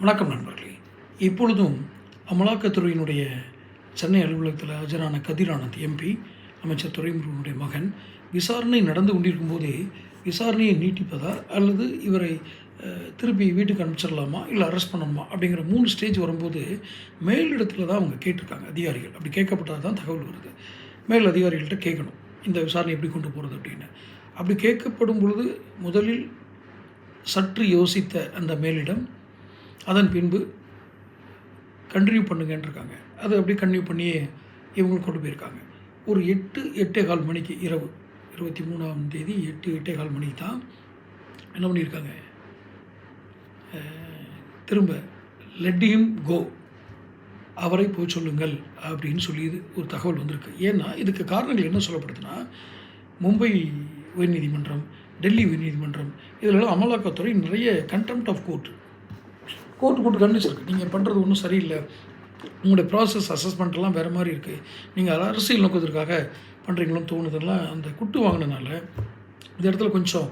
வணக்கம் நண்பர்களே. இப்பொழுதும் அமலாக்கத்துறையினுடைய சென்னை அலுவலகத்தில் ஆஜரான கதிர் ஆனந்த் எம்பி, அமைச்சர் துரைமுருகனுடைய மகன், விசாரணை நடந்து கொண்டிருக்கும் போதே விசாரணையை நீட்டிப்பதா அல்லது இவரை திருப்பி வீட்டுக்கு அனுப்பிச்சிடலாமா இல்லை அரெஸ்ட் பண்ணணுமா அப்படிங்கிற 3 ஸ்டேஜ் வரும்போது மேலிடத்தில் தான் அவங்க கேட்டிருக்காங்க அதிகாரிகள். அப்படி கேட்கப்பட்டால் தான் தகவல் வருது. மேல் அதிகாரிகள்கிட்ட கேட்கணும், இந்த விசாரணை எப்படி கொண்டு போகிறது அப்படின்னு. அப்படி கேட்கப்படும் பொழுது முதலில் சற்று யோசித்த அந்த மேலிடம் அதன் பின்பு கண்டினியூ பண்ணுங்கன்றிருக்காங்க. அது அப்படியே கண்டினியூ பண்ணியே இவங்களுக்கு கொண்டு போயிருக்காங்க. ஒரு 8-8:15 மணிக்கு இரவு 23ஆம் தேதி 8-8:15 மணிக்கு தான் என்ன பண்ணியிருக்காங்க, திரும்ப லெட் ஹிம் கோ, அவரை போய் சொல்லுங்கள் அப்படின்னு சொல்லி ஒரு தகவல் வந்திருக்கு. ஏன்னா இதுக்கு காரணங்கள் என்ன சொல்லப்படுதுன்னா, மும்பை உயர்நீதிமன்றம், டெல்லி உயர்நீதிமன்றம் இதிலெல்லாம் அமலாக்கத்துறை நிறைய கண்டெம்ப்ட் ஆஃப் கோர்ட்டு கண்டிச்சிருக்கு. நீங்கள் பண்ணுறது ஒன்றும் சரியில்லை, உங்களுடைய ப்ராசஸ் அசஸ்மெண்ட்லாம் வேறு மாதிரி இருக்குது, நீங்கள் அரசியல் நோக்கத்திற்காக பண்ணுறீங்களோன்னு தோணுதெல்லாம் அந்த குட்டு வாங்கினதுனால இந்த இடத்துல கொஞ்சம்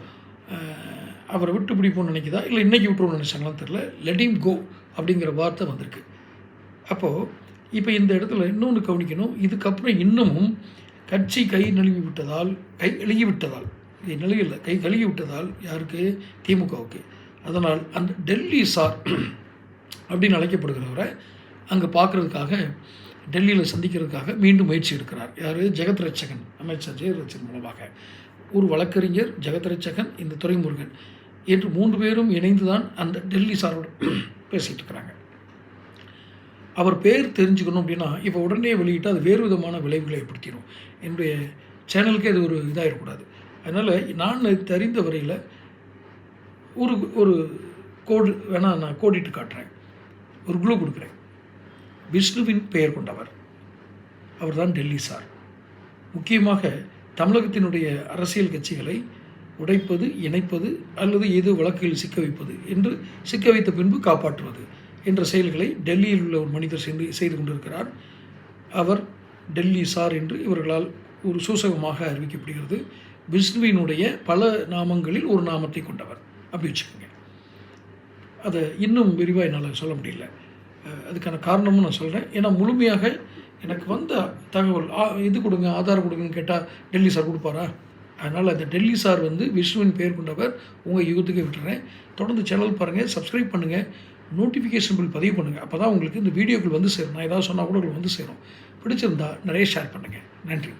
அவரை விட்டு பிடிப்போம்னு நினைக்குதா இல்லை இன்றைக்கி விட்டுருவோம்னு நினச்சாங்களான்னு தெரில. லெட் ஹிம் கோ அப்படிங்கிற வார்த்தை வந்திருக்கு. அப்போது இப்போ இந்த இடத்துல இன்னொன்று கவனிக்கணும். இதுக்கப்புறம் இன்னமும் கட்சி கை கழுகி விட்டதால் கை கழுகி விட்டதால் யாருக்கு, திமுகவுக்கு. அதனால் அந்த டெல்லி சார் அப்படின்னு அழைக்கப்படுகிறவரை அங்கே பார்க்குறதுக்காக, டெல்லியில் சந்திக்கிறதுக்காக மீண்டும் முயற்சி எடுக்கிறார். யார், ஜெகத் ரட்சகன், அமைச்சர் ஜெயரட்சகன் மூலமாக. ஒரு வழக்கறிஞர், ஜெகத் ரட்சகன், இந்த துரைமுருகன் என்று 3 பேரும் இணைந்து தான் அந்த டெல்லி சாரோடு பேசிகிட்டு இருக்கிறாங்க. அவர் பேர் தெரிஞ்சுக்கணும் அப்படின்னா இப்போ உடனே வெளியிட்டால் அது வேறு விதமான விளைவுகளை ஏற்படுத்திடும். என்னுடைய சேனலுக்கு அது ஒரு இதாகிடக்கூடாது. அதனால் நான் தெரிந்த வரையில் ஒரு கோடு வேணால் நான் கோடிட்டு காட்டுறேன், ஒரு குழு கொடுக்குறேன். விஷ்ணுவின் பெயர் கொண்டவர், அவர் தான் டெல்லி சார். முக்கியமாக தமிழகத்தினுடைய அரசியல் கட்சிகளை உடைப்பது, இணைப்பது அல்லது ஏதோ வழக்குகளில் சிக்க வைப்பது என்று சிக்க வைத்த பின்பு காப்பாற்றுவது என்ற செயல்களை டெல்லியில் உள்ள ஒரு மனிதர் செய்து கொண்டிருக்கிறார். அவர் டெல்லி சார் என்று இவர்களால் ஒரு சூசகமாக அறிவிக்கப்படுகிறது. விஷ்ணுவினுடைய பல நாமங்களில் ஒரு நாமத்தை கொண்டவர் அப்படி வச்சுக்கோங்க. அதை இன்னும் விரிவாக என்னால் சொல்ல முடியல. அதுக்கான காரணமும் நான் சொல்கிறேன். ஏன்னா முழுமையாக எனக்கு வந்த தகவல் இது கொடுங்க, ஆதாரம் கொடுங்கன்னு கேட்டால் டெல்லி சார் கொடுப்பாரா? அதனால் அந்த டெல்லி சார் விஷ்ணுவின் பெயர் கொண்டவர். உங்கள் யுகத்துக்கு விட்டுறேன். தொடர்ந்து சேனல் பாருங்கள், சப்ஸ்கிரைப் பண்ணுங்கள், நோட்டிஃபிகேஷன் பில் பதிவு பண்ணுங்கள். அப்போ தான் உங்களுக்கு இந்த வீடியோக்கள் சேரும். நான் ஏதாவது சொன்னால் கூட உங்களுக்கு சேரும். பிடிச்சிருந்தா நிறைய ஷேர் பண்ணுங்கள். நன்றி.